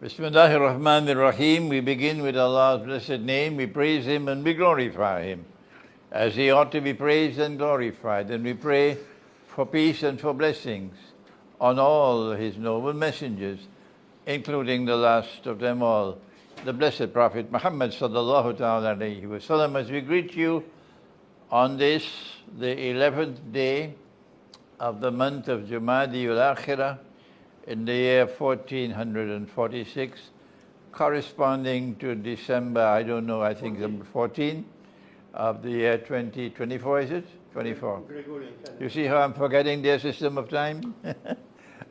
Bismillahir Rahmanir Rahim. We begin with Allah's blessed name. We praise Him and we glorify Him as He ought to be praised and glorified. And we pray for peace and for blessings on all His noble messengers, including the last of them all, the blessed Prophet Muhammad sallallahu ta'ala alayhi wa sallam. As we greet you on this, the 11th day of the month of Jumadi al-Akhirah, in the year 1446, corresponding to December, I don't know, I think number 14 of the year 2024, is it? 24. Gregorian. You see how I'm forgetting their system of time?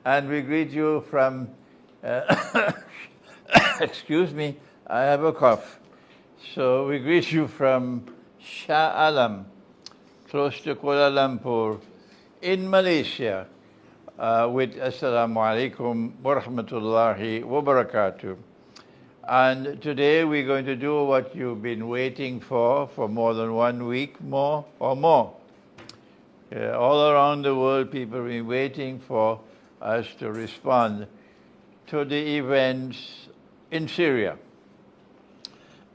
And we greet you from, excuse me, I have a cough. So we greet you from Shah Alam, close to Kuala Lumpur, in Malaysia, with Assalamu alaikum wa rahmatullahi wa barakatuh. And today we're going to do what you've been waiting for more than 1 week, more or more. All around the world, people have been waiting for us to respond to the events in Syria.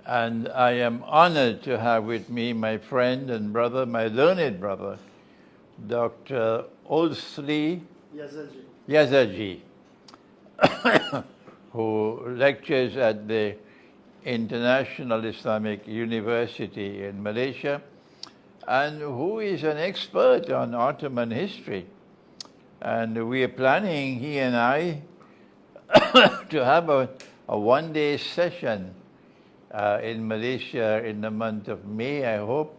And I am honored to have with me my friend and brother, my learned brother, Dr. Olsi Yazaji, who lectures at the International Islamic University in Malaysia, and who is an expert on Ottoman history. And we are planning, he and I, to have a one-day session in Malaysia in the month of May, I hope,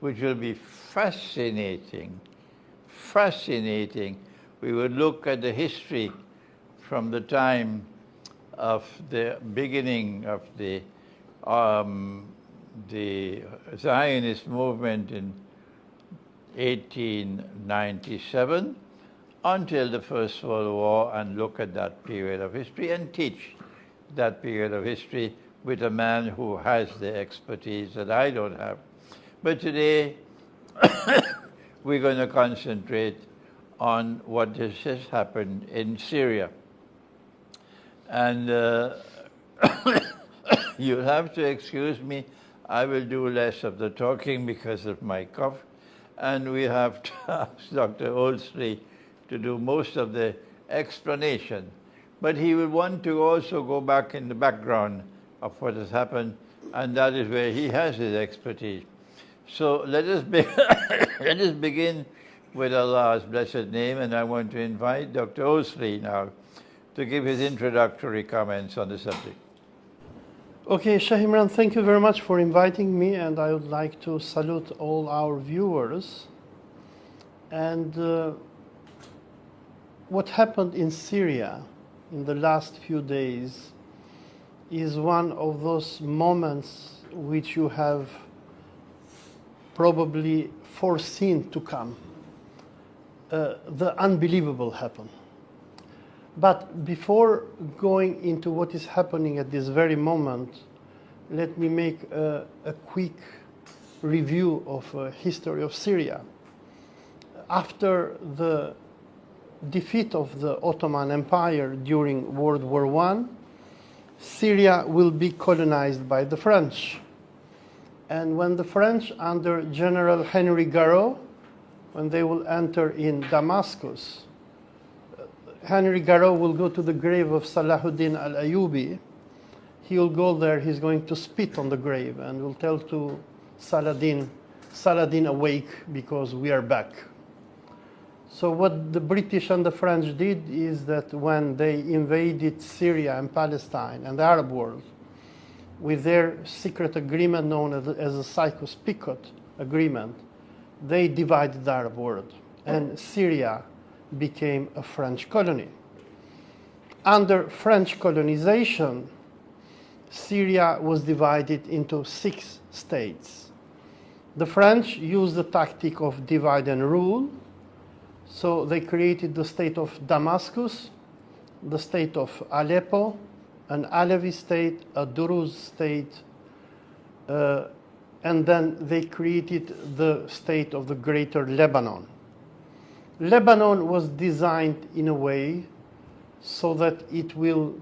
which will be fascinating. We will look at the history from the time of the beginning of the Zionist movement in 1897 until the First World War, and look at that period of history and teach that period of history with a man who has the expertise that I don't have. But today, we're going to concentrate on what has happened in Syria. And you'll have to excuse me, I will do less of the talking because of my cough, and we have to ask Dr. Olsi to do most of the explanation. But he will want to also go back in the background of what has happened, and that is where he has his expertise. So let us begin with Allah's blessed name, and I want to invite Dr. Olsi now to give his introductory comments on the subject. Okay, Sheikh Imran, thank you very much for inviting me, and I would like to salute all our viewers. And what happened in Syria in the last few days is one of those moments which you have probably foreseen to come. The unbelievable happened. But before going into what is happening at this very moment, let me make a quick review of history of Syria. After the defeat of the Ottoman Empire during World War I, Syria will be colonized by the French. And when the French, under General Henry Garraud, when they will enter in Damascus, Henry Garraud will go to the grave of Salahuddin al-Ayyubi. He will go there, he's going to spit on the grave and will tell to Saladin, awake because we are back. So what the British and the French did is that when they invaded Syria and Palestine and the Arab world, with their secret agreement known as the Sykes-Picot Agreement, they divided the Arab world, and Syria became a French colony. Under French colonization, Syria was divided into 6 states. The French used the tactic of divide and rule, so they created the state of Damascus, the state of Aleppo, an Alevi state, a Druze state, and then they created the state of the Greater Lebanon. Lebanon was designed in a way so that it will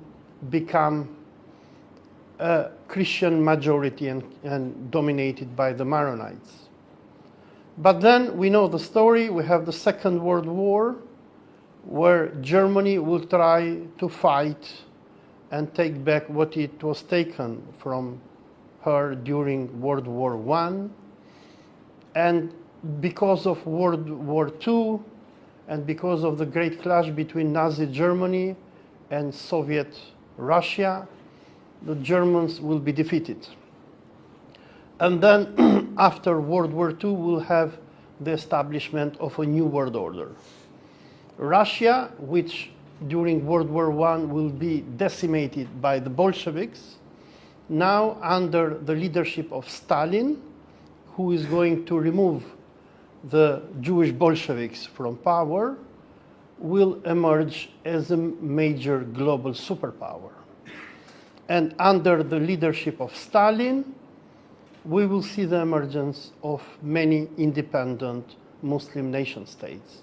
become a Christian majority and dominated by the Maronites. But then we know the story. We have the Second World War, where Germany will try to fight and take back what it was taken from her during World War I. And because of World War II, and because of the great clash between Nazi Germany and Soviet Russia, the Germans will be defeated. And then after World War II, we'll have the establishment of a new world order. Russia, which during World War I will be decimated by the Bolsheviks, now under the leadership of Stalin, who is going to remove the Jewish Bolsheviks from power, will emerge as a major global superpower. And under the leadership of Stalin, we will see the emergence of many independent Muslim nation states.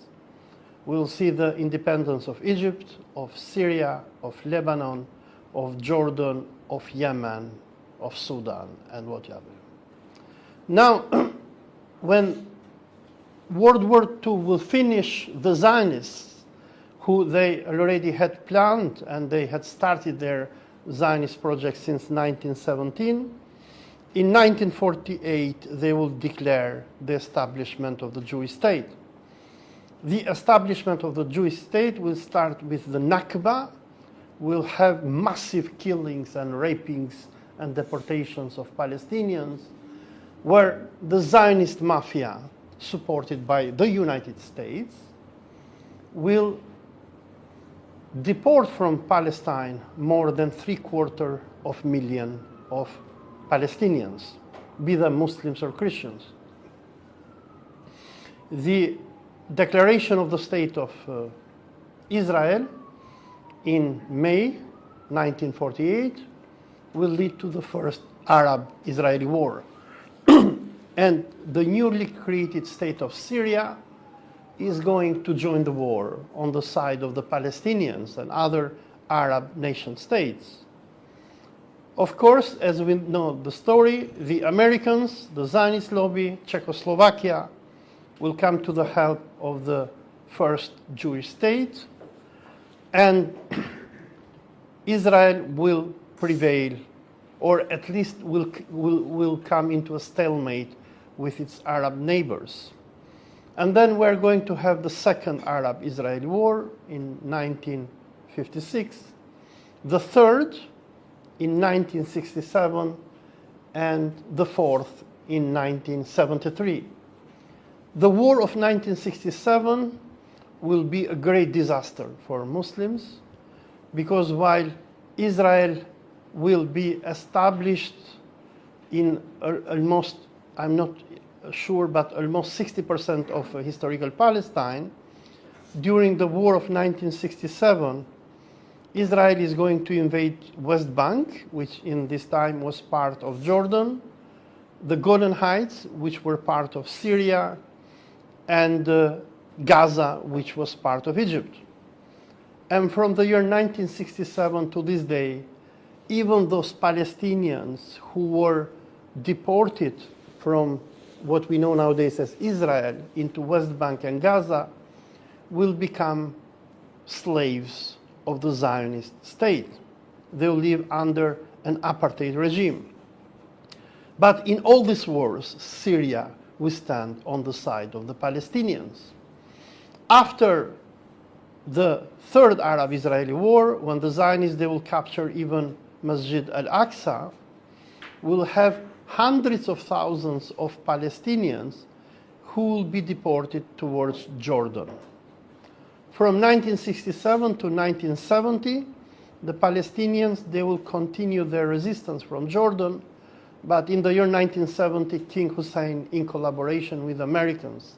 We will see the independence of Egypt, of Syria, of Lebanon, of Jordan, of Yemen, of Sudan, and whatever. Now, when World War II will finish, the Zionists, who they already had planned and they had started their Zionist project since 1917, in 1948 they will declare the establishment of the Jewish state. The establishment of the Jewish state will start with the Nakba, will have massive killings and rapings and deportations of Palestinians, where the Zionist mafia, supported by the United States, will deport from Palestine more than 750,000 of Palestinians, be them Muslims or Christians. The declaration of the State of Israel in May 1948 will lead to the first Arab-Israeli war. And the newly created state of Syria is going to join the war on the side of the Palestinians and other Arab nation states. Of course, as we know the story, the Americans, the Zionist lobby, Czechoslovakia, will come to the help of the first Jewish state, and Israel will prevail, or at least will come into a stalemate with its Arab neighbors. And then we're going to have the second Arab-Israeli war in 1956, the third in 1967, and the fourth in 1973. The war of 1967 will be a great disaster for Muslims, because while Israel will be established in almost, I'm not sure, but almost 60% of historical Palestine, during the war of 1967, Israel is going to invade West Bank, which in this time was part of Jordan, the Golan Heights, which were part of Syria, and Gaza, which was part of Egypt. And from the year 1967 to this day, even those Palestinians who were deported from what we know nowadays as Israel into West Bank and Gaza will become slaves of the Zionist state. They'll live under an apartheid regime. But in all these wars, Syria will stand on the side of the Palestinians. After the third Arab-Israeli war, when the Zionists, they will capture even Masjid al-Aqsa, will have hundreds of thousands of Palestinians who will be deported towards Jordan. From 1967 to 1970, the Palestinians, they will continue their resistance from Jordan, but in the year 1970, King Hussein, in collaboration with Americans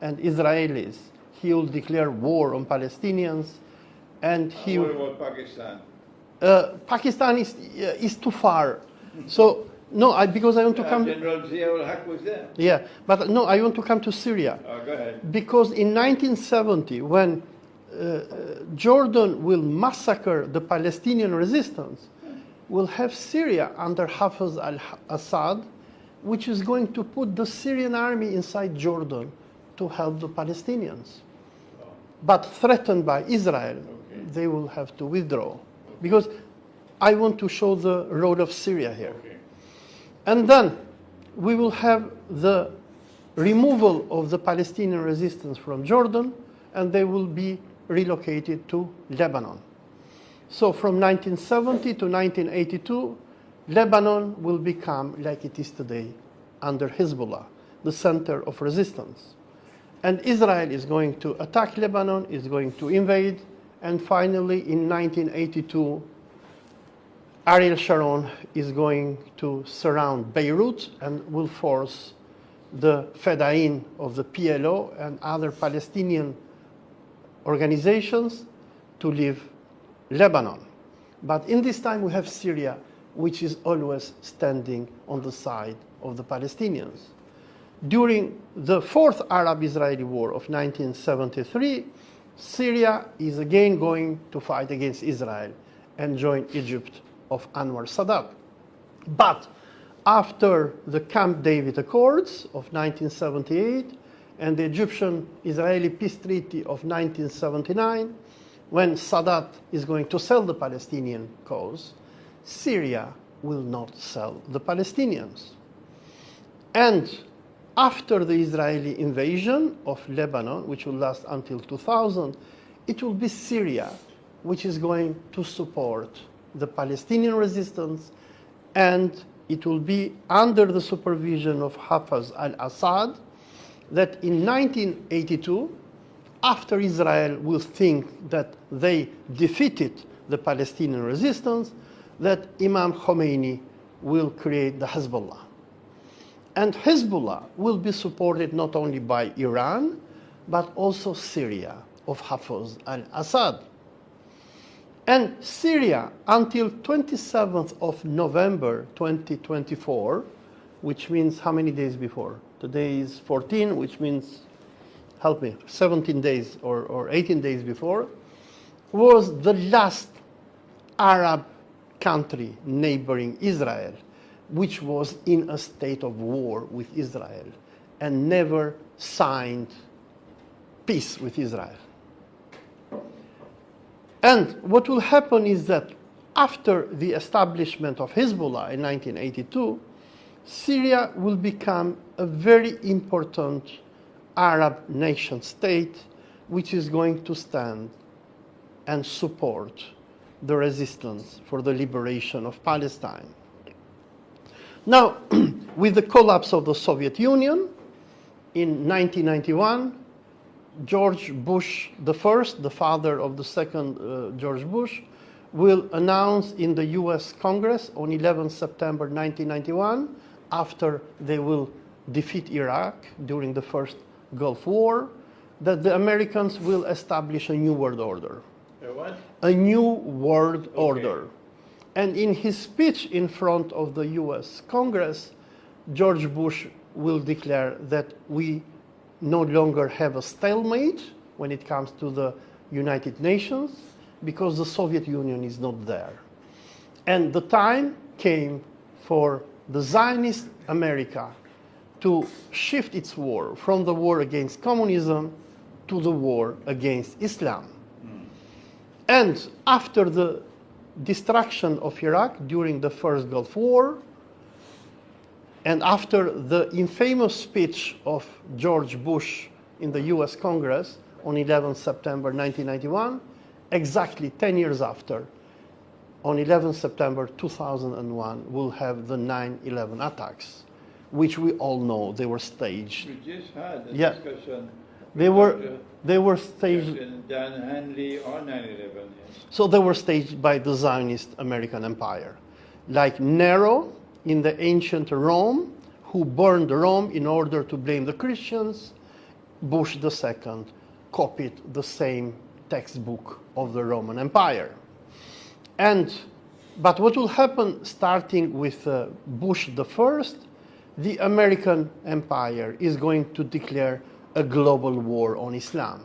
and Israelis, he will declare war on Palestinians, and he What about Pakistan? Pakistan is too far. So no, because I want to come. General Zia al-Haq was there. Yeah, but no, I want to come to Syria. Oh, go ahead. Because in 1970, when Jordan will massacre the Palestinian resistance, we'll have Syria under Hafiz al-Assad, which is going to put the Syrian army inside Jordan to help the Palestinians. But threatened by Israel, they will have to withdraw. Because I want to show the road of Syria here. And then we will have the removal of the Palestinian resistance from Jordan, and they will be relocated to Lebanon. So from 1970 to 1982, Lebanon will become, like it is today, under Hezbollah, the center of resistance. And Israel is going to attack Lebanon, is going to invade, and finally in 1982, Ariel Sharon is going to surround Beirut and will force the Fedayeen of the PLO and other Palestinian organizations to leave Lebanon. But in this time we have Syria, which is always standing on the side of the Palestinians. During the Fourth Arab-Israeli War of 1973, Syria is again going to fight against Israel and join Egypt of Anwar Sadat. But after the Camp David Accords of 1978 and the Egyptian-Israeli peace treaty of 1979, when Sadat is going to sell the Palestinian cause, Syria will not sell the Palestinians. And after the Israeli invasion of Lebanon, which will last until 2000, it will be Syria which is going to support the Palestinian resistance, and it will be under the supervision of Hafiz al-Assad that in 1982, after Israel will think that they defeated the Palestinian resistance, that Imam Khomeini will create the Hezbollah. And Hezbollah will be supported not only by Iran, but also Syria of Hafiz al-Assad. And Syria, until 27th of November 2024, which means how many days before? Today is 14, which means, help me, 17 days or 18 days before, was the last Arab country neighboring Israel, which was in a state of war with Israel and never signed peace with Israel. And what will happen is that after the establishment of Hezbollah in 1982, Syria will become a very important Arab nation state which is going to stand and support the resistance for the liberation of Palestine. Now, with the collapse of the Soviet Union in 1991, George Bush I, the father of the second George Bush, will announce in the US Congress on 11 September 1991, after they will defeat Iraq during the first Gulf War, that the Americans will establish a new world order. What? A new world order. And in his speech in front of the US Congress, George Bush will declare that we no longer have a stalemate when it comes to the United Nations because the Soviet Union is not there. And the time came for the Zionist America to shift its war from the war against communism to the war against Islam. And after the destruction of Iraq during the first Gulf War, and after the infamous speech of George Bush in the US Congress on 11 September 1991, exactly 10 years after, on 11 September 2001, we'll have the 9/11 attacks, which we all know they were staged. We just had a Yeah. discussion. They were staged. Dan Hanley on 9/11. Yes. So they were staged by the Zionist American Empire. Like Nero in the ancient Rome, who burned Rome in order to blame the Christians, Bush II copied the same textbook of the Roman Empire. But what will happen starting with Bush I, the American empire is going to declare a global war on Islam.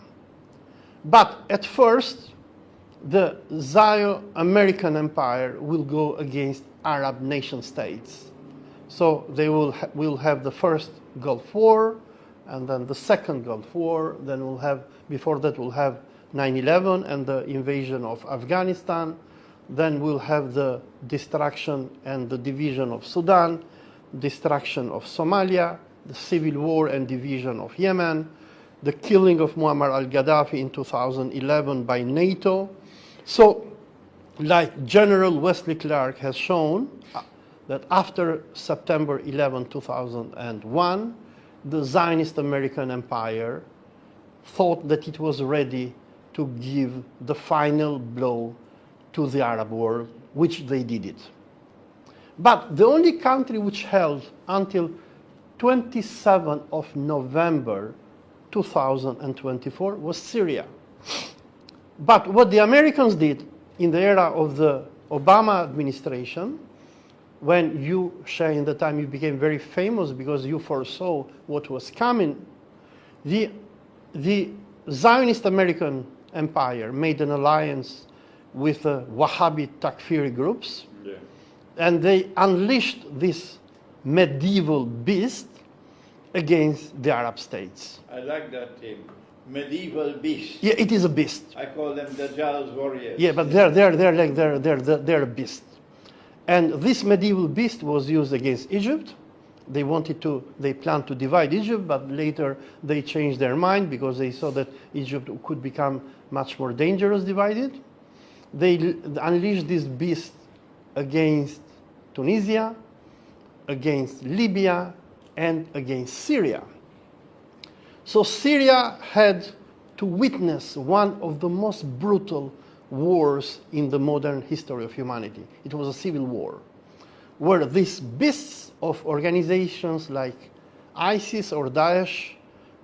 But at first, the Zio-American empire will go against Arab nation states. So they will have the first Gulf War, and then the second Gulf War. Then we'll have, before that, we'll have 9/11 and the invasion of Afghanistan. Then we'll have the destruction and the division of Sudan, destruction of Somalia, the civil war and division of Yemen, the killing of Muammar al-Gaddafi in 2011 by NATO. So, like General Wesley Clark has shown, that after September 11, 2001, the Zionist American empire thought that it was ready to give the final blow to the Arab world, which they did it. But the only country which held until 27th of November 2024 was Syria. But what the Americans did in the era of the Obama administration, when you, Shay, in the time you became very famous because you foresaw what was coming, the Zionist American empire made an alliance with the Wahhabi Takfiri groups, and they unleashed this medieval beast against the Arab states. I like that term, medieval beast. Yeah, it is a beast. I call them Dajjal's warriors. Yeah, but they're a beast. And this medieval beast was used against Egypt. They planned to divide Egypt, but later they changed their mind because they saw that Egypt could become much more dangerous divided. They unleashed this beast against Tunisia, against Libya, and against Syria. So Syria had to witness one of the most brutal wars in the modern history of humanity. It was a civil war, where these beasts of organizations like ISIS or Daesh,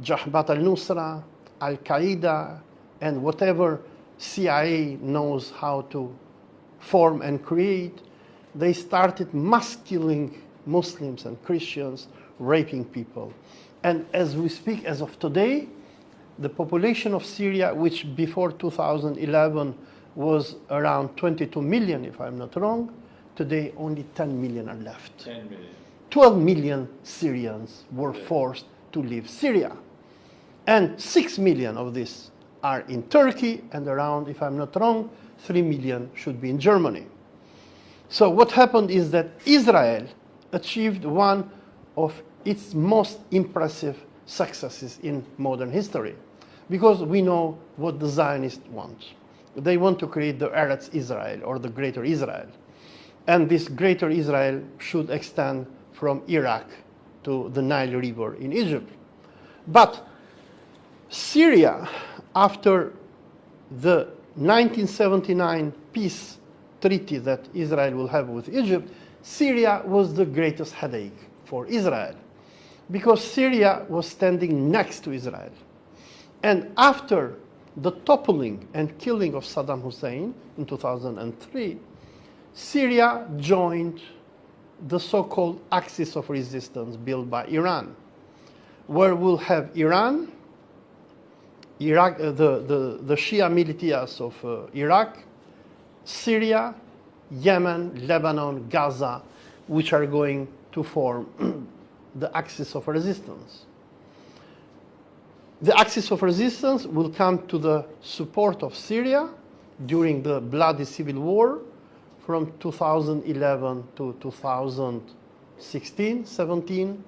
Jabhat al-Nusra, Al-Qaeda, and whatever CIA knows how to form and create, they started mass killing Muslims and Christians, raping people. And as we speak, as of today, the population of Syria, which before 2011 was around 22 million, if I'm not wrong, today only 10 million are left. 10 million. 12 million Syrians were forced to leave Syria. And 6 million of these are in Turkey, and around, if I'm not wrong, 3 million should be in Germany. So what happened is that Israel achieved one of its most impressive successes in modern history, because we know what the Zionists want. They want to create the Eretz Israel, or the Greater Israel. And this Greater Israel should extend from Iraq to the Nile River in Egypt. But Syria, after the 1979 peace treaty that Israel will have with Egypt, Syria was the greatest headache for Israel, because Syria was standing next to Israel. And after the toppling and killing of Saddam Hussein in 2003, Syria joined the so-called axis of resistance built by Iran, where we'll have Iran, Iraq, the Shia militias of Iraq, Syria, Yemen, Lebanon, Gaza, which are going to form the axis of resistance. The axis of resistance will come to the support of Syria during the bloody civil war from 2011 to 2016, 17,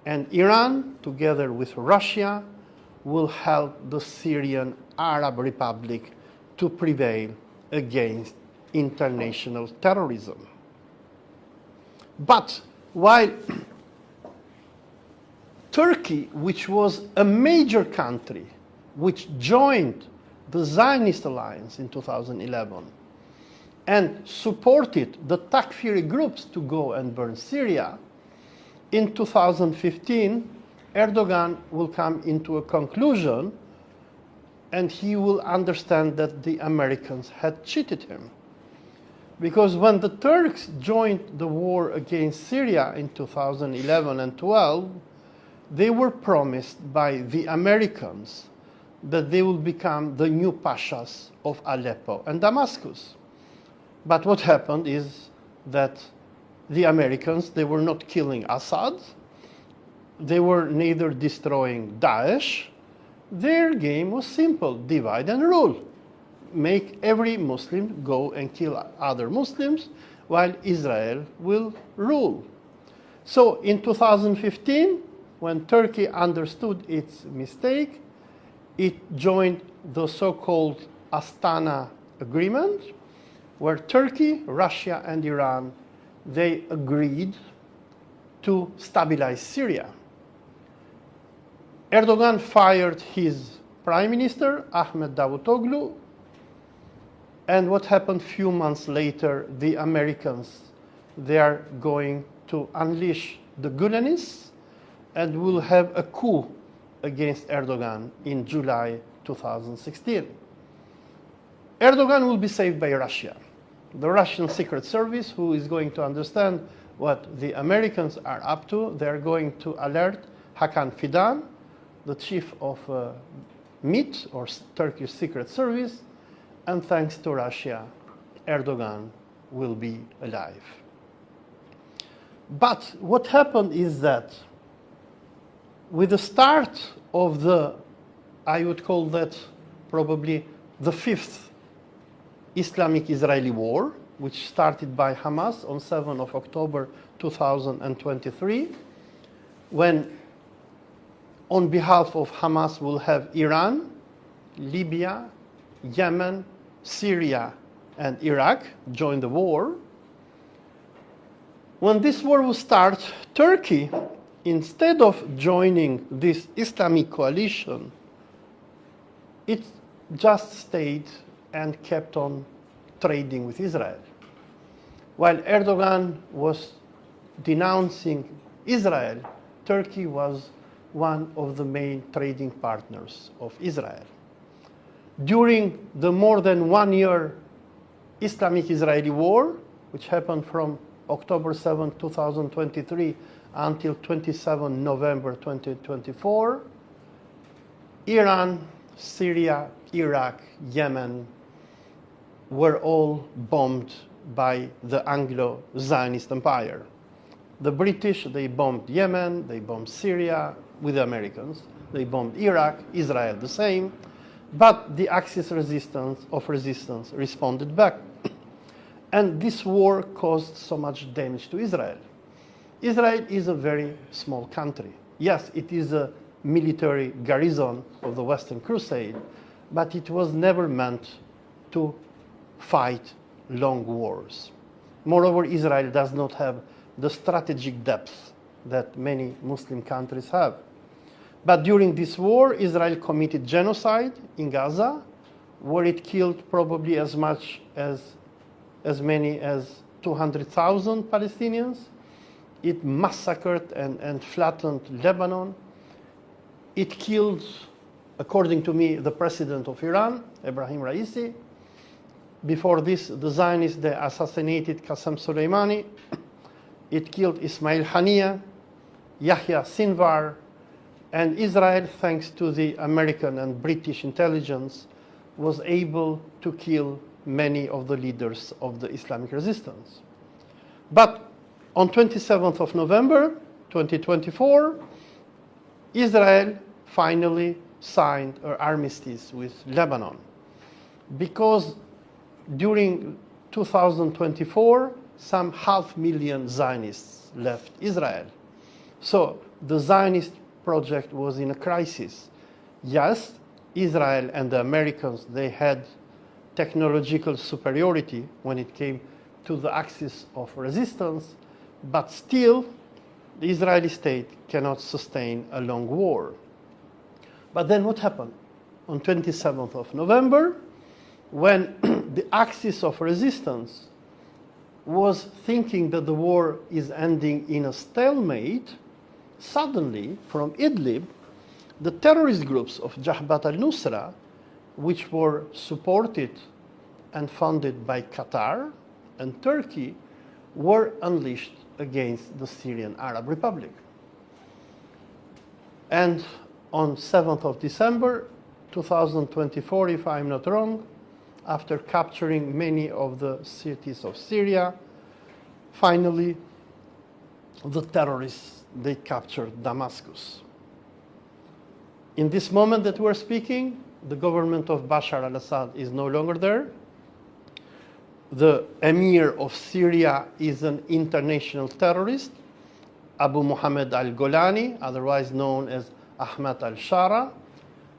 and Iran, together with Russia, will help the Syrian Arab Republic to prevail against international terrorism. But while Turkey, which was a major country, which joined the Zionist alliance in 2011 and supported the Takfiri groups to go and burn Syria, in 2015, Erdogan will come into a conclusion and he will understand that the Americans had cheated him. Because when the Turks joined the war against Syria in 2011 and 12, they were promised by the Americans that they will become the new pashas of Aleppo and Damascus. But what happened is that the Americans, they were not killing Assad, they were neither destroying Daesh. Their game was simple: divide and rule. Make every Muslim go and kill other Muslims while Israel will rule. So in 2015, when Turkey understood its mistake, it joined the so-called Astana Agreement, where Turkey, Russia, and Iran, they agreed to stabilize Syria. Erdogan fired his prime minister, Ahmet Davutoglu, and what happened few months later, the Americans, they are going to unleash the Gulanis and will have a coup against Erdogan in July 2016. Erdogan will be saved by Russia. The Russian Secret Service, who is going to understand what the Americans are up to, they're going to alert Hakan Fidan, the chief of MIT, or Turkish Secret Service, and thanks to Russia, Erdogan will be alive. But what happened is that with the start of the, I would call that probably the fifth Islamic-Israeli war, which started by Hamas on 7th of October 2023, when on behalf of Hamas will have Iran, Libya, Yemen, Syria, and Iraq join the war. When this war will start, Turkey, instead of joining this Islamic coalition, it just stayed and kept on trading with Israel. While Erdogan was denouncing Israel, Turkey was one of the main trading partners of Israel. During the more than 1 year Islamic-Israeli war, which happened from October 7, 2023 until 27 November 2024, Iran, Syria, Iraq, Yemen were all bombed by the Anglo-Zionist Empire. The British, they bombed Yemen, they bombed Syria with the Americans, they bombed Iraq, Israel the same, but the Axis of resistance responded back. And this war caused so much damage to Israel. Israel is a very small country. Yes, it is a military garrison of the Western Crusade, but it was never meant to fight long wars. Moreover, Israel does not have the strategic depth that many Muslim countries have. But during this war, Israel committed genocide in Gaza, where it killed probably as many as 200,000 Palestinians. It massacred and flattened Lebanon. It killed, according to me, the president of Iran, Ebrahim Raisi. Before this, the Zionists, they assassinated Qasem Soleimani. It killed Ismail Haniyeh, Yahya Sinwar, and Israel, thanks to the American and British intelligence, was able to kill many of the leaders of the Islamic resistance. But on 27th of November 2024, Israel finally signed an armistice with Lebanon, because during 2024, some 500,000 Zionists left Israel. So the Zionist project was in a crisis. Yes, Israel and the Americans, they had technological superiority when it came to the axis of resistance, but still, the Israeli state cannot sustain a long war. But then what happened? On 27th of November, when the axis of resistance was thinking that the war is ending in a stalemate, suddenly, from Idlib, the terrorist groups of Jabhat al-Nusra, which were supported and funded by Qatar and Turkey, were unleashed against the Syrian Arab Republic. And on 7th of December 2024, if I'm not wrong, after capturing many of the cities of Syria, finally, the terrorists, they captured Damascus. In this moment that we're speaking, the government of Bashar al-Assad is no longer there. The emir of Syria is an international terrorist, Abu Muhammad al-Golani, otherwise known as Ahmad al-Shara,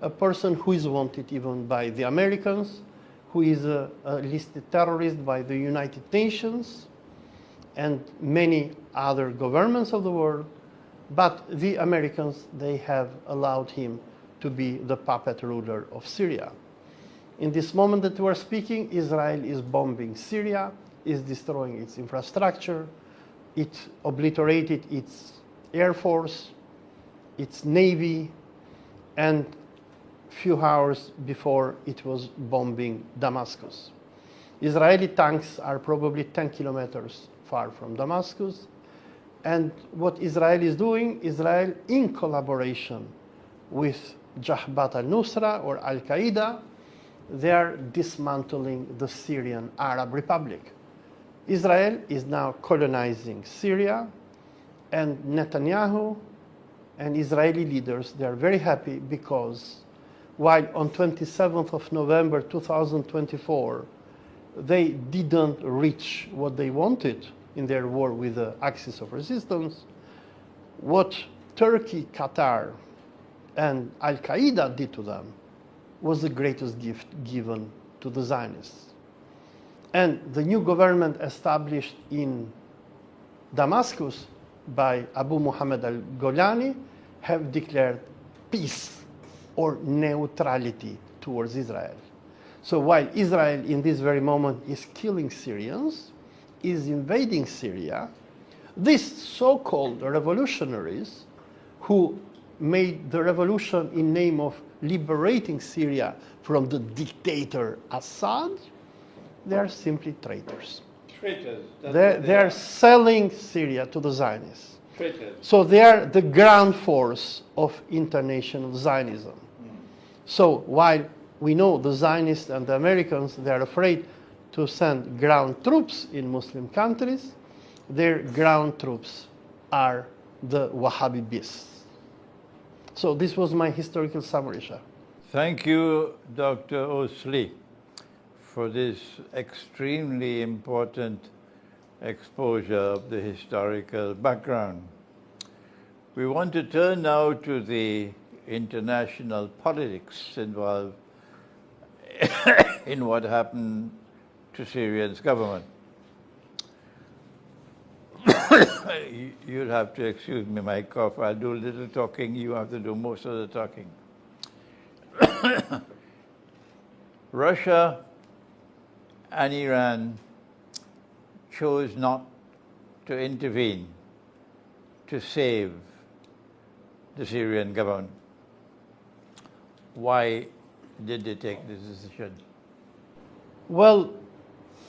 a person who is wanted even by the Americans, who is a listed terrorist by the United Nations and many other governments of the world. But the Americans, they have allowed him to be the puppet ruler of Syria. In this moment that we're speaking, Israel is bombing Syria, is destroying its infrastructure, it obliterated its air force, its navy, and few hours before it was bombing Damascus. Israeli tanks are probably 10 kilometers far from Damascus. And what Israel is doing, Israel in collaboration with Jabhat al-Nusra or Al-Qaeda, they are dismantling the Syrian Arab Republic. Israel is now colonizing Syria, and Netanyahu and Israeli leaders, they are very happy because while on 27th of November 2024, they didn't reach what they wanted in their war with the Axis of Resistance, what Turkey, Qatar, and Al-Qaeda did to them was the greatest gift given to the Zionists. And the new government established in Damascus by Abu Muhammad al-Golani have declared peace or neutrality towards Israel. So while Israel in this very moment is killing Syrians, is invading Syria, these so-called revolutionaries who made the revolution in name of liberating Syria from the dictator Assad, they are simply traitors. Traitors. They are selling Syria to the Zionists. Traitors. So they are the ground force of international Zionism. So while we know the Zionists and the Americans, they are afraid to send ground troops in Muslim countries, their ground troops are the Wahhabi beasts. So this was my historical summary, Shah. Thank you, Dr. Olsi, for this extremely important exposure of the historical background. We want to turn now to the international politics involved in what happened to Syria's government. You'll have to excuse me, my cough. I'll do a little talking. You have to do most of the talking. Russia and Iran chose not to intervene to save the Syrian government. Why did they take this decision? Well,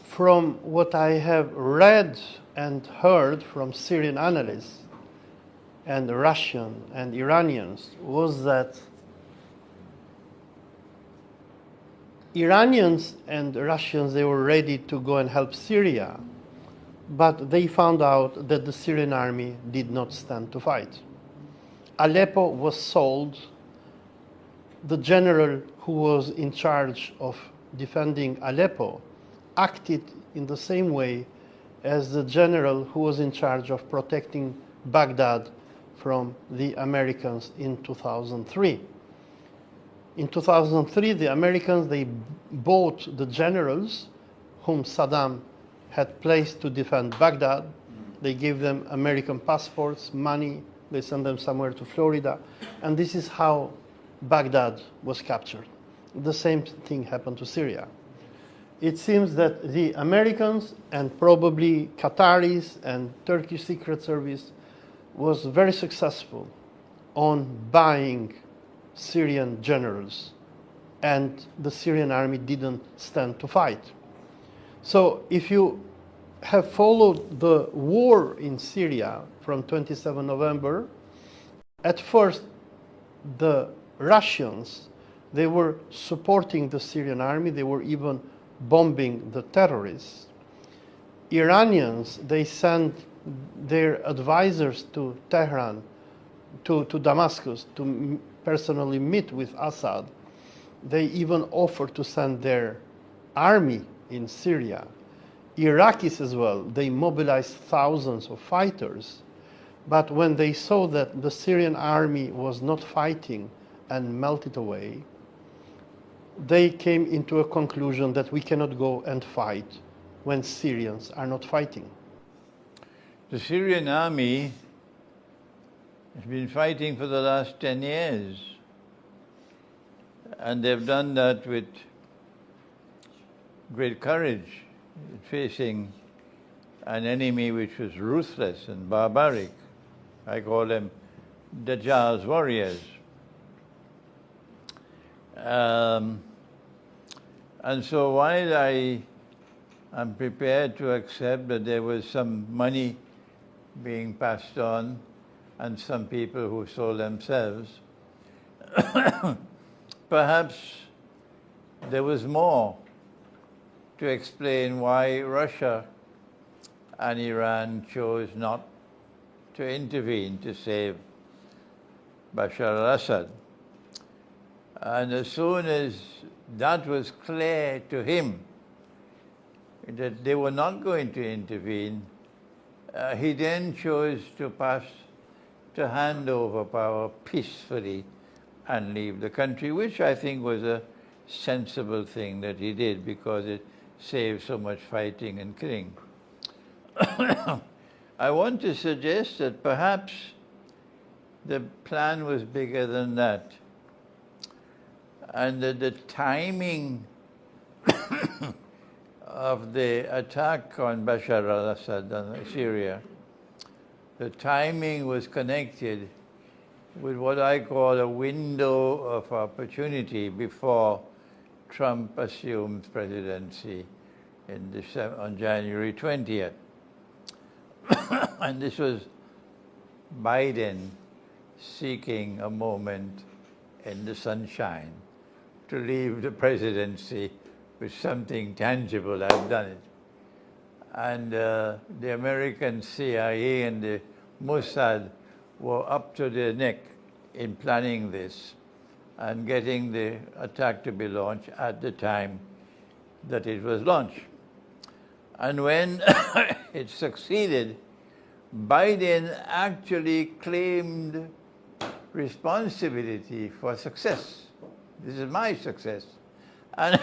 from what I have read and heard from Syrian analysts and Russian and Iranians was that Iranians and Russians, they were ready to go and help Syria, but they found out that the Syrian army did not stand to fight. Aleppo was sold. The general who was in charge of defending Aleppo acted in the same way as the general who was in charge of protecting Baghdad from the Americans in 2003. In 2003, the Americans, they bought the generals whom Saddam had placed to defend Baghdad. They gave them American passports, money, they sent them somewhere to Florida, and this is how Baghdad was captured. The same thing happened to Syria. It seems that the Americans and probably Qataris and Turkish Secret Service was very successful on buying Syrian generals, and the Syrian army didn't stand to fight. So if you have followed the war in Syria from 27 November, at first the Russians They were supporting the Syrian army. They were even bombing the terrorists. Iranians, they sent their advisors to Tehran, to Damascus, to personally meet with Assad. They even offered to send their army in Syria. Iraqis as well, they mobilized thousands of fighters. But when they saw that the Syrian army was not fighting and melted away, they came into a conclusion that we cannot go and fight when Syrians are not fighting. The Syrian army has been fighting for the last 10 years. And they've done that with great courage, facing an enemy which was ruthless and barbaric. I call them Dajjal's warriors. And so while I am prepared to accept that there was some money being passed on and some people who sold themselves, perhaps there was more to explain why Russia and Iran chose not to intervene to save Bashar al-Assad. And as soon as that was clear to him, that they were not going to intervene, he then chose to hand over power peacefully and leave the country, which I think was a sensible thing that he did because it saved so much fighting and killing. I want to suggest that perhaps the plan was bigger than that, and that the timing of the attack on Bashar al-Assad in Syria, the timing was connected with what I call a window of opportunity before Trump assumed presidency on January 20th. And this was Biden seeking a moment in the sunshine to leave the presidency with something tangible. I've done it. And the American CIA and the Mossad were up to their neck in planning this and getting the attack to be launched at the time that it was launched. And when it succeeded, Biden actually claimed responsibility for success. This is my success. And,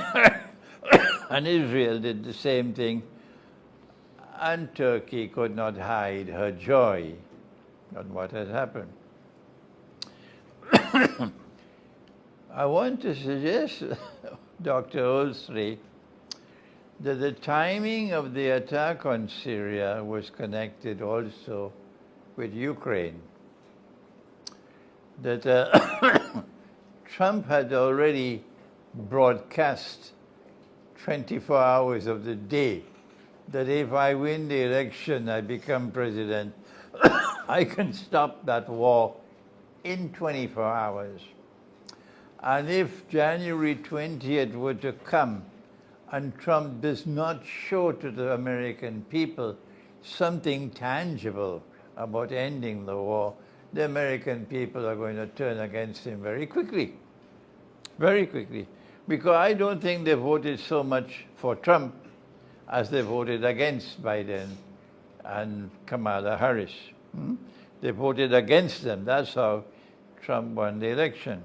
and Israel did the same thing. And Turkey could not hide her joy on what had happened. I want to suggest, Dr. Olsi, that the timing of the attack on Syria was connected also with Ukraine. That Trump had already broadcast 24 hours of the day that if I win the election, I become president, I can stop that war in 24 hours. And if January 20th were to come and Trump does not show to the American people something tangible about ending the war, the American people are going to turn against him very quickly. Very quickly. Because I don't think they voted so much for Trump as they voted against Biden and Kamala Harris. They voted against them. That's how Trump won the election.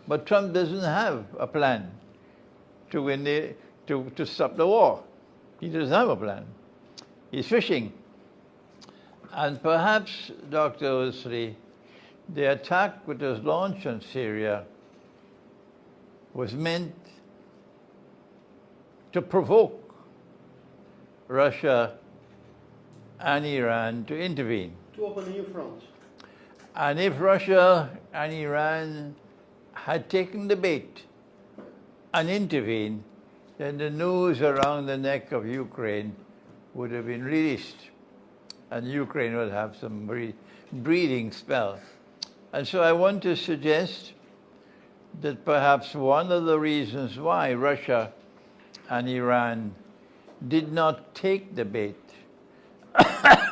But Trump doesn't have a plan to win to stop the war. He doesn't have a plan. He's fishing. And perhaps, Dr. Olsi, the attack which was launched on Syria was meant to provoke Russia and Iran to intervene. To open a new front. And if Russia and Iran had taken the bait and intervened, then the noose around the neck of Ukraine would have been released. And Ukraine would have some breathing spell. And so I want to suggest that perhaps one of the reasons why Russia and Iran did not take the bait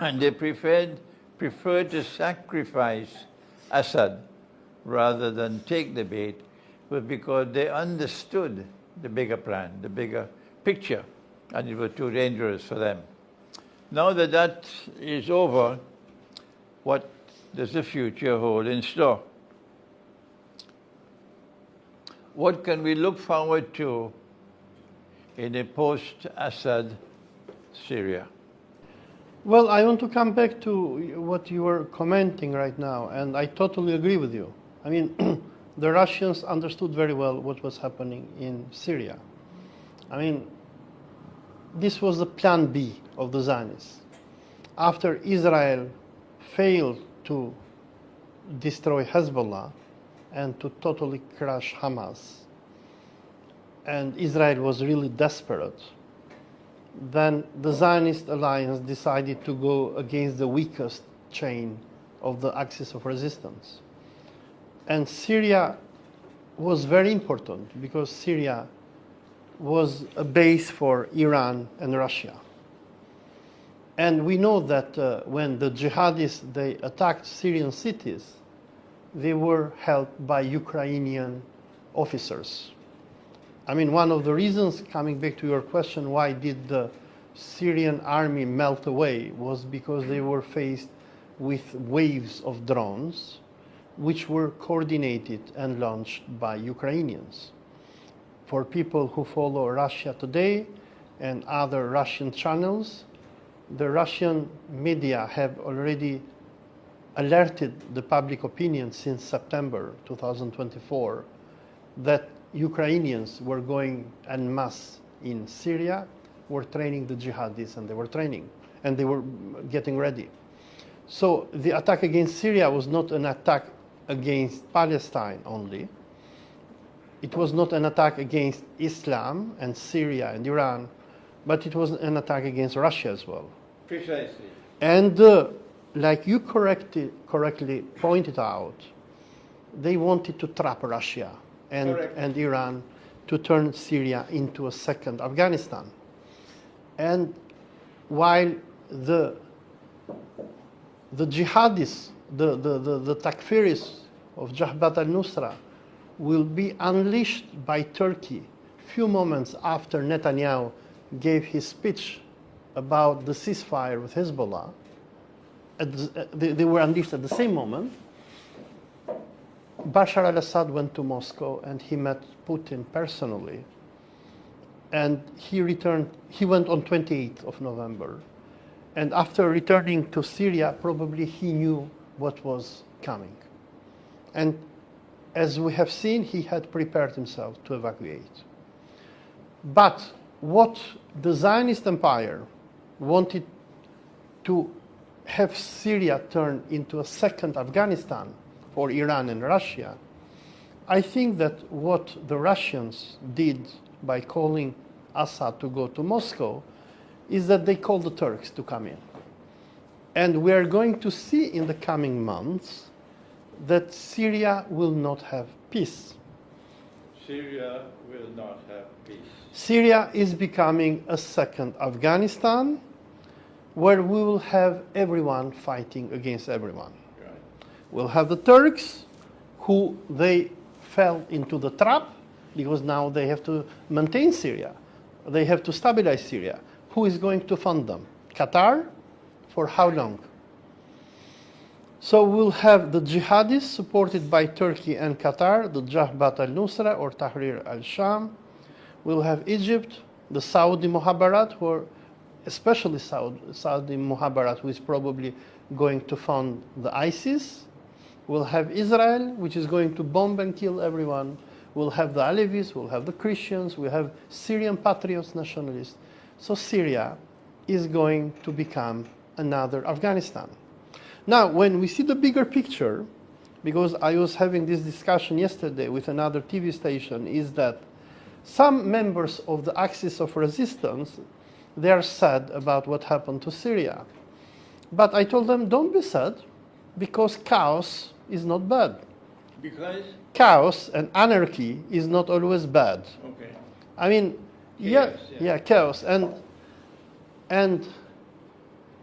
and they preferred to sacrifice Assad rather than take the bait was because they understood the bigger plan, the bigger picture, and it was too dangerous for them. Now that that is over, what does the future hold in store? What can we look forward to in a post-Assad Syria? Well, I want to come back to what you were commenting right now, and I totally agree with you. I mean, the Russians understood very well what was happening in Syria. I mean, this was the plan B of the Zionists. After Israel failed to destroy Hezbollah and to totally crush Hamas, and Israel was really desperate, then the Zionist alliance decided to go against the weakest chain of the axis of resistance. And Syria was very important because Syria was a base for Iran and Russia. And we know that when the jihadists, they attacked Syrian cities, they were helped by Ukrainian officers. I mean, one of the reasons, coming back to your question, why did the Syrian army melt away was because they were faced with waves of drones, which were coordinated and launched by Ukrainians. For people who follow Russia Today and other Russian channels, the Russian media have already alerted the public opinion since September 2024 that Ukrainians were going en masse in Syria, were training the jihadis, and they were getting ready. So the attack against Syria was not an attack against Palestine only. It was not an attack against Islam and Syria and Iran, but it was an attack against Russia as well. Precisely. And like you correctly pointed out, they wanted to trap Russia and Iran to turn Syria into a second Afghanistan. And while the jihadists, the takfiris of Jabhat al-Nusra will be unleashed by Turkey few moments after Netanyahu gave his speech about the ceasefire with Hezbollah, they were unleashed at the same moment. Bashar al-Assad went to Moscow and he met Putin personally. And he went on 28th of November. And after returning to Syria, probably he knew what was coming. And as we have seen, he had prepared himself to evacuate. But what the Zionist empire wanted to have Syria turn into a second Afghanistan for Iran and Russia, I think that what the Russians did by calling Assad to go to Moscow is that they called the Turks to come in. And we are going to see in the coming months that Syria will not have peace. Syria will not have peace. Syria is becoming a second Afghanistan where we will have everyone fighting against everyone. Right. We'll have the Turks who they fell into the trap because now they have to maintain Syria. They have to stabilize Syria. Who is going to fund them? Qatar? For how long? So we'll have the jihadists supported by Turkey and Qatar, the Jabhat al-Nusra or Tahrir al-Sham. We'll have Egypt, the Saudi Muhabbarat, especially Saudi Muhabbarat, who is probably going to fund the ISIS. We'll have Israel, which is going to bomb and kill everyone. We'll have the Alevis, we'll have the Christians, we'll have Syrian patriots, nationalists. So Syria is going to become another Afghanistan. Now, when we see the bigger picture, because I was having this discussion yesterday with another TV station, is that some members of the axis of resistance, they are sad about what happened to Syria. But I told them, don't be sad, because chaos is not bad. Because? Chaos and anarchy is not always bad. Okay. I mean, chaos. And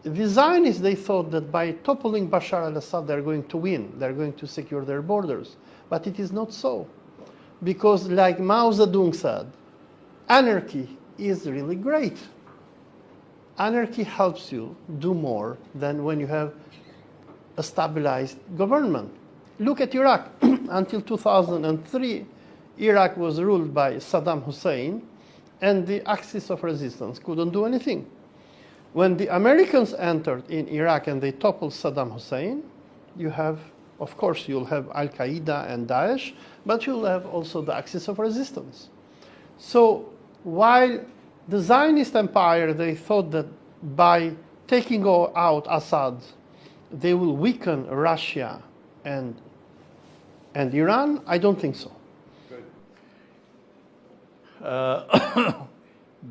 the Zionists, they thought that by toppling Bashar al-Assad, they're going to win. They're going to secure their borders. But it is not so. Because like Mao Zedong said, anarchy is really great. Anarchy helps you do more than when you have a stabilized government. Look at Iraq. Until 2003, Iraq was ruled by Saddam Hussein, and the axis of resistance couldn't do anything. When the Americans entered in Iraq and they toppled Saddam Hussein, you have, of course, you'll have Al-Qaeda and Daesh, but you'll have also the axis of resistance. So while the Zionist empire, they thought that by taking out Assad, they will weaken Russia and Iran, I don't think so. Good.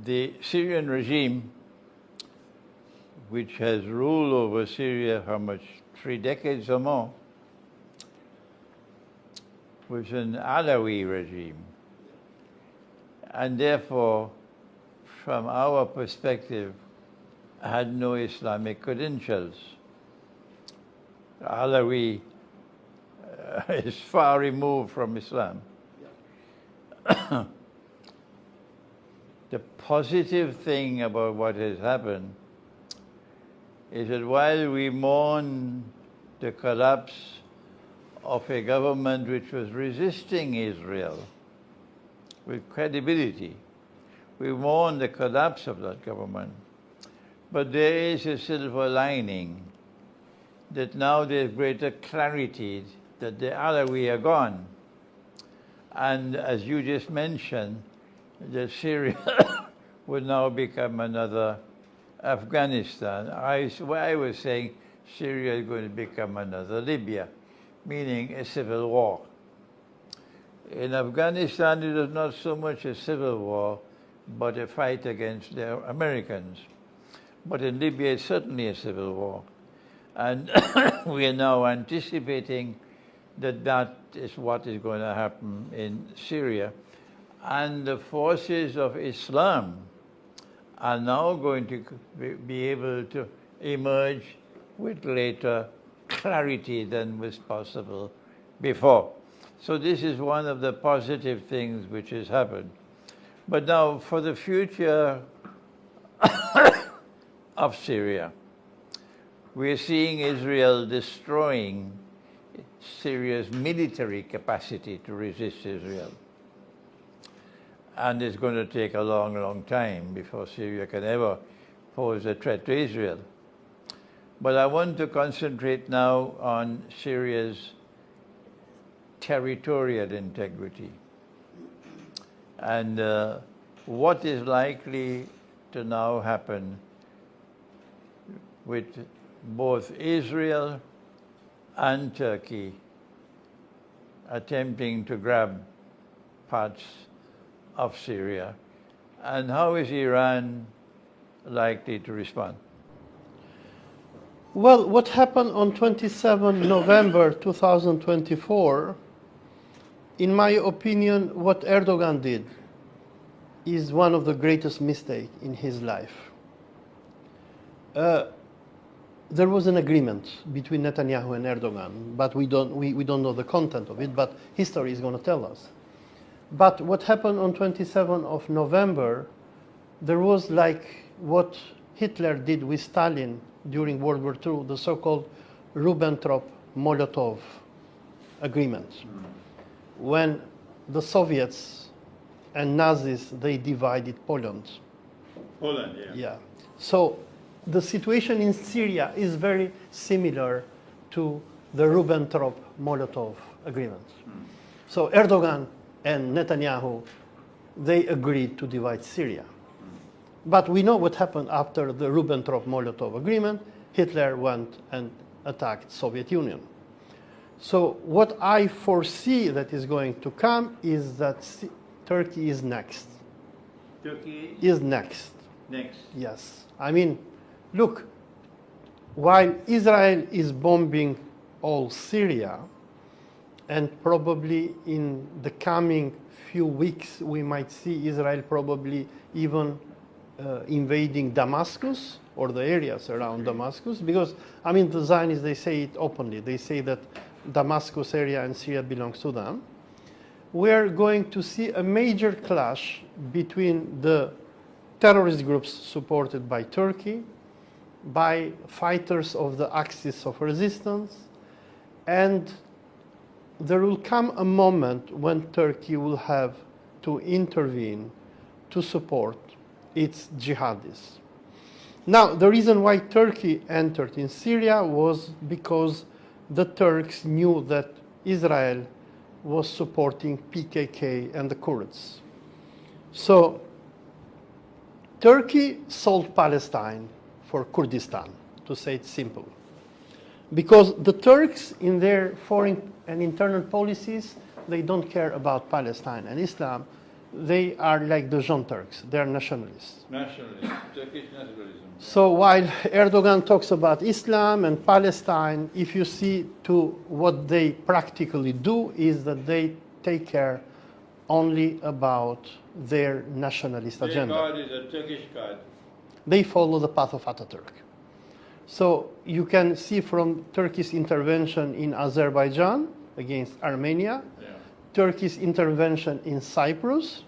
The Syrian regime, which has ruled over Syria how much, 3 decades or more, was an Alawi regime. And therefore, from our perspective, had no Islamic credentials. Alawi is far removed from Islam. Yeah. The positive thing about what has happened is that while we mourn the collapse of a government which was resisting Israel with credibility, we mourn the collapse of that government. But there is a silver lining that now there's greater clarity that the Alawi are gone. And as you just mentioned, that Syria would now become another Afghanistan. I was saying Syria is going to become another Libya, meaning a civil war. In Afghanistan, it is not so much a civil war, but a fight against the Americans. But in Libya, it's certainly a civil war. And we are now anticipating that that is what is going to happen in Syria. And the forces of Islam are now going to be able to emerge with greater clarity than was possible before. So this is one of the positive things which has happened. But now for the future of Syria, we're seeing Israel destroying Syria's military capacity to resist Israel. And it's going to take a long, long time before Syria can ever pose a threat to Israel. But I want to concentrate now on Syria's territorial integrity and what is likely to now happen with both Israel and Turkey attempting to grab parts of Syria, and how is Iran likely to respond? Well, what happened on 27 November 2024, in my opinion, what Erdogan did is one of the greatest mistakes in his life. There was an agreement between Netanyahu and Erdogan, but we don't know the content of it, but history is going to tell us. But what happened on 27 of November, there was like what Hitler did with Stalin during World War II, the so-called Ribbentrop-Molotov agreement, when the Soviets and Nazis, they divided Poland. Poland, yeah. Yeah. So the situation in Syria is very similar to the Ribbentrop-Molotov agreement. So Erdogan and Netanyahu, they agreed to divide Syria. But we know what happened after the Ribbentrop-Molotov agreement. Hitler went and attacked Soviet Union. So what I foresee that is going to come is that Turkey is next. Turkey Is next. next. Yes. I mean, look, while Israel is bombing all Syria, and probably in the coming few weeks we might see Israel probably even invading Damascus or the areas around Damascus, because I mean the Zionists, they say it openly. They say that Damascus area and Syria belongs to them. We are going to see a major clash between the terrorist groups supported by Turkey, by fighters of the Axis of Resistance, and there will come a moment when Turkey will have to intervene to support its jihadists. Now, the reason why Turkey entered in Syria was because the Turks knew that Israel was supporting PKK and the Kurds. So Turkey sold Palestine for Kurdistan, to say it simple. Because the Turks, in their foreign and internal policies, they don't care about Palestine and Islam. They are like the Jean Turks, they are nationalists. Nationalism, Turkish nationalism. So while Erdogan talks about Islam and Palestine, if you see to what they practically do is that they take care only about their nationalist agenda. Their God is a Turkish God. They follow the path of Ataturk. So you can see from Turkey's intervention in Azerbaijan against Armenia, Turkey's intervention in Cyprus,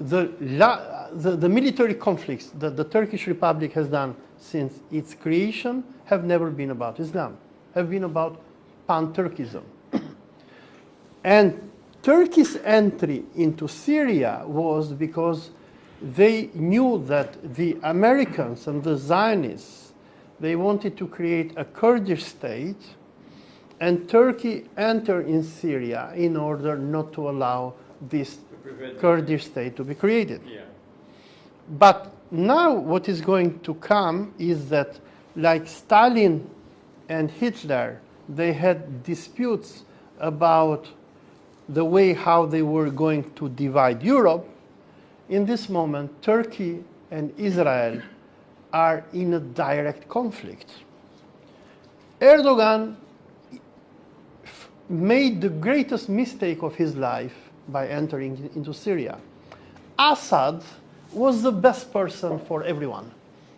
the military conflicts that the Turkish Republic has done since its creation have never been about Islam, have been about pan-Turkism. And Turkey's entry into Syria was because they knew that the Americans and the Zionists, they wanted to create a Kurdish state, and Turkey entered in Syria in order not to allow this Kurdish state to be created. Yeah. But now what is going to come is that, like Stalin and Hitler, they had disputes about the way how they were going to divide Europe. In this moment, Turkey and Israel are in a direct conflict. Erdogan made the greatest mistake of his life by entering into Syria. Assad was the best person for everyone.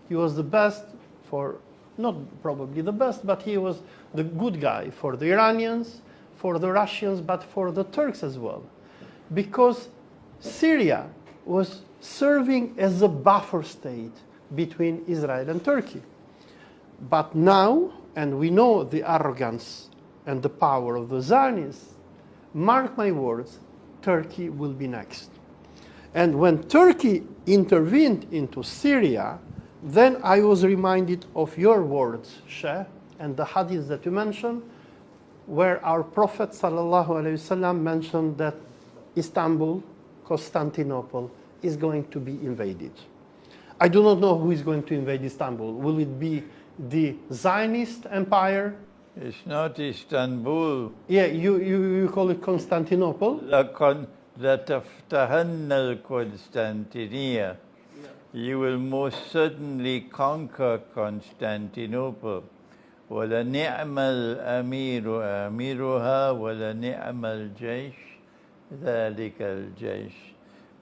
He was the best for, not probably the best, but he was the good guy for the Iranians, for the Russians, but for the Turks as well. Because Syria was serving as a buffer state between Israel and Turkey. But now, and we know the arrogance and the power of the Zionists, mark my words, Turkey will be next. And when Turkey intervened into Syria, then I was reminded of your words, Sheikh, and the hadith that you mentioned, where our Prophet ﷺ mentioned that Istanbul, Constantinople, is going to be invaded. I do not know who is going to invade Istanbul. Will it be the Zionist empire? It's not Istanbul. Yeah, you call it Constantinople. لَتَفْتَحَنَّ الْقُسْطَنْطِنِيَّةَ. You will most certainly conquer Constantinople. وَلَنِعْمَ الْأَمِيرُ أَمِيرُهَا وَلَنِعْمَ الْجَيْشُ ذَلِكَ الْجَيْشُ.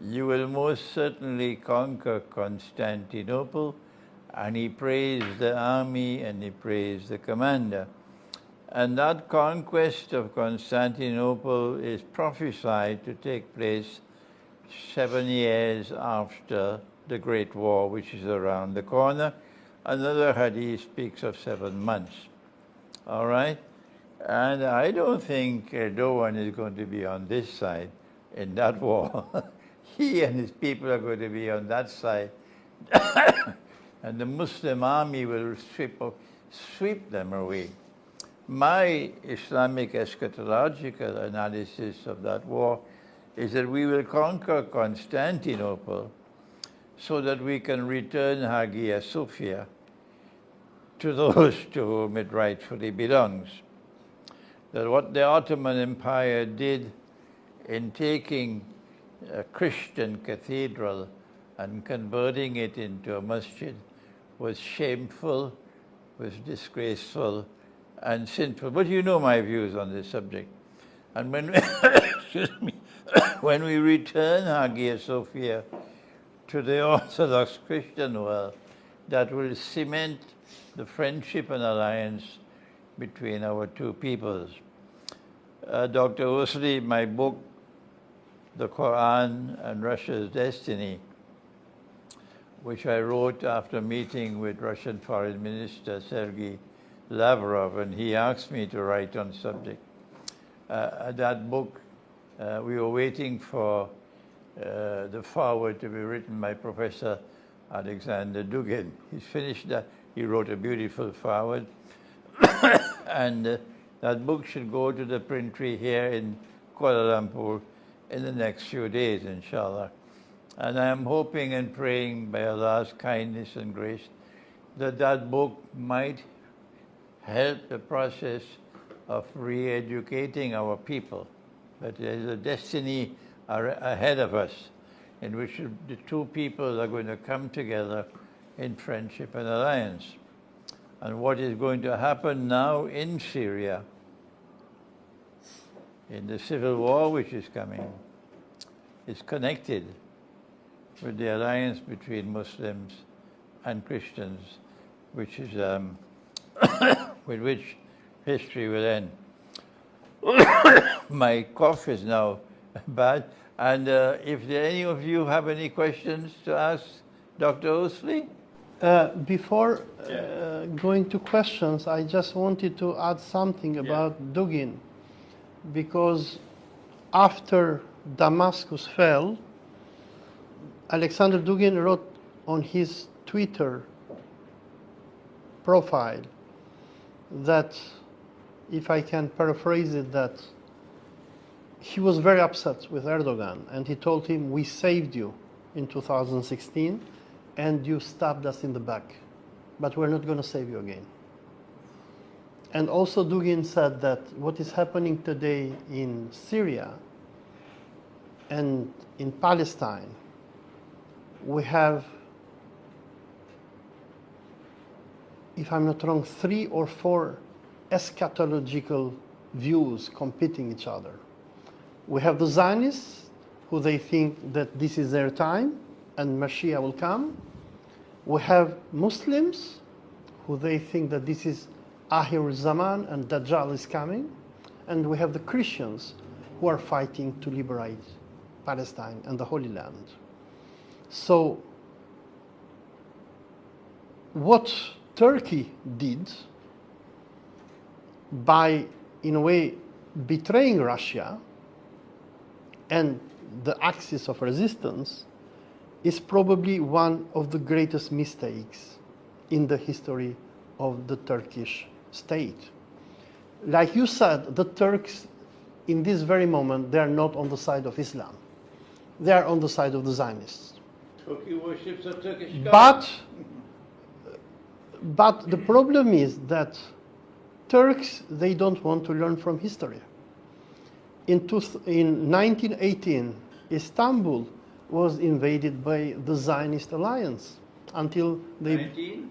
You will most certainly conquer Constantinople. And he praised the army and he praised the commander. And that conquest of Constantinople is prophesied to take place 7 years after the Great War, which is around the corner. Another hadith speaks of 7 months. All right? And I don't think Erdogan is going to be on this side in that war. He and his people are going to be on that side. And the Muslim army will sweep them away. My Islamic eschatological analysis of that war is that we will conquer Constantinople so that we can return Hagia Sophia to those to whom it rightfully belongs. That what the Ottoman Empire did in taking a Christian cathedral and converting it into a masjid was shameful, was disgraceful, and sinful. But you know my views on this subject. And when excuse me, when we return Hagia Sophia to the Orthodox Christian world, that will cement the friendship and alliance between our two peoples. Dr. Olsi, my book, The Quran and Russia's Destiny, which I wrote after meeting with Russian Foreign Minister Sergei Lavrov, and he asked me to write on subject. That book, we were waiting for the foreword to be written by Professor Alexander Dugin. He's finished that. He wrote a beautiful foreword. And that book should go to the printry here in Kuala Lumpur in the next few days, inshallah. And I am hoping and praying by Allah's kindness and grace that that book might help the process of re-educating our people. But there is a destiny ahead of us in which the two peoples are going to come together in friendship and alliance. And what is going to happen now in Syria, in the civil war which is coming, is connected with the alliance between Muslims and Christians, which is with which history will end. My cough is now bad, and if any of you have any questions to ask Dr. Olsi? Before going to questions, I just wanted to add something about Dugin, because after Damascus fell, Alexander Dugin wrote on his Twitter profile that, if I can paraphrase it, that he was very upset with Erdogan, and he told him, "We saved you in 2016 and you stabbed us in the back, but we're not going to save you again." And also Dugin said that what is happening today in Syria and in Palestine, we have, if I'm not wrong, 3 or 4 eschatological views competing each other. We have the Zionists, who they think that this is their time and Mashiach will come. We have Muslims, who they think that this is Akhir Zaman and Dajjal is coming. And we have the Christians, who are fighting to liberate Palestine and the Holy Land. So what Turkey did by, in a way, betraying Russia and the axis of resistance is probably one of the greatest mistakes in the history of the Turkish state. Like you said, the Turks, in this very moment, they are not on the side of Islam. They are on the side of the Zionists. Turkey worships a Turkish God. But the problem is that Turks, they don't want to learn from history. In 1918, Istanbul was invaded by the Zionist alliance until they...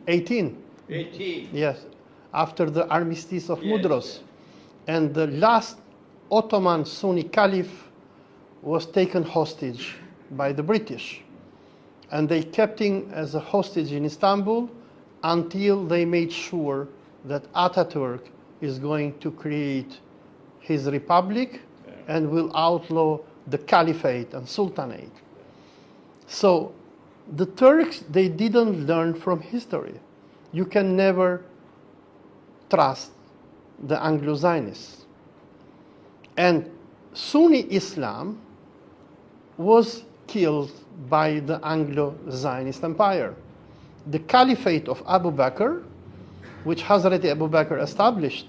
19? 18. Yes, after the armistice of Mudros. And the last Ottoman Sunni Caliph was taken hostage by the British. And they kept him as a hostage in Istanbul until they made sure that Ataturk is going to create his republic and will outlaw the caliphate and sultanate. So the Turks, they didn't learn from history. You can never trust the Anglo-Zionists. And Sunni Islam was killed by the Anglo-Zionist empire. The caliphate of Abu Bakr, which Hazrat Abu Bakr established,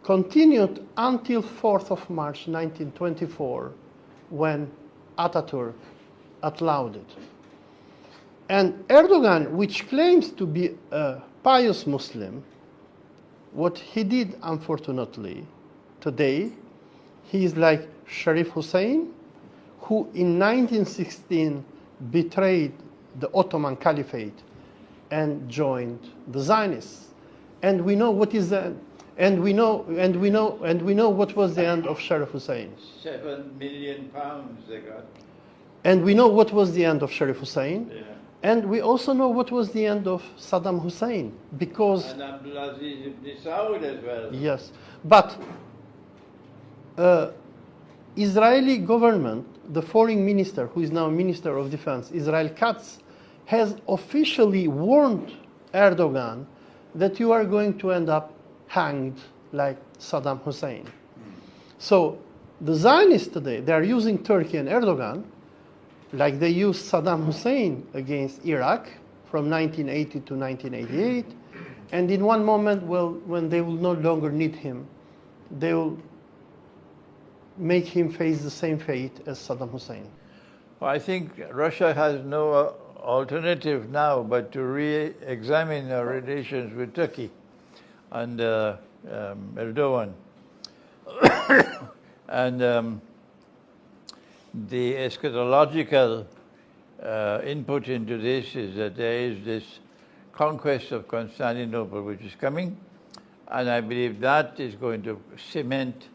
continued until 4th of March 1924, when Ataturk outlawed it. And Erdogan, which claims to be a pious Muslim, what he did, unfortunately, today, he is like Sharif Hussein, who in 1916 betrayed the Ottoman Caliphate and joined the Zionists. And we know what is the what was the end of Sharif Hussein. £7 million they got. And we know what was the end of Sharif Hussein. Yeah. And we also know what was the end of Saddam Hussein, because And Abdulaziz ibn Saud as well. yes, but Israeli government, the foreign minister, who is now Minister of Defense, Israel Katz, has officially warned Erdogan that you are going to end up hanged like Saddam Hussein. So the Zionists today, they are using Turkey and Erdogan like they used Saddam Hussein against Iraq from 1980 to 1988. And in one moment, well, when they will no longer need him, they will make him face the same fate as Saddam Hussein. Well, I think Russia has no alternative now but to re-examine our relations with Turkey and Erdogan. And the eschatological input into this is that there is this conquest of Constantinople which is coming, and I believe that is going to cement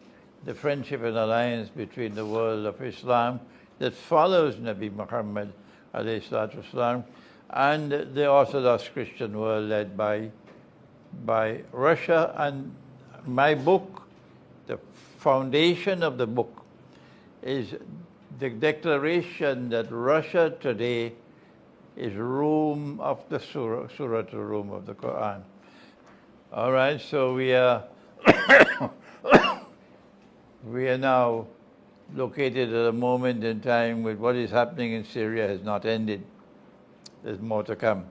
the friendship and alliance between the world of Islam that follows Nabi Muhammad alayhi salatu wasalam and the Orthodox Christian world led by Russia. And my book, the foundation of the book, is the declaration that Russia today is room of the Surah to room of the Quran. All right, so we are we are now located at a moment in time with what is happening in Syria has not ended. There's more to come.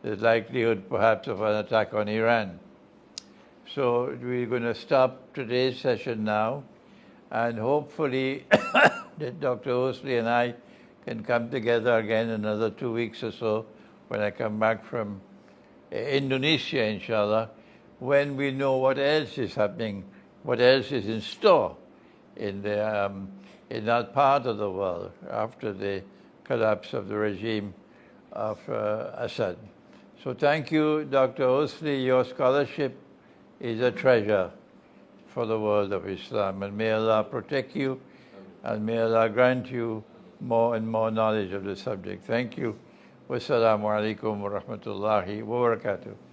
There's likelihood perhaps of an attack on Iran. So we're going to stop today's session now, and hopefully that Dr. Olsi and I can come together again another 2 weeks or so when I come back from Indonesia, inshallah, when we know what else is happening, what else is in store in that part of the world after the collapse of the regime of Assad. So thank you, Dr. Olsi. Your scholarship is a treasure for the world of Islam, and may Allah protect you, and may Allah grant you more and more knowledge of the subject. Thank you. Wassalamu alaikum wa rahmatullahi wa barakatuh.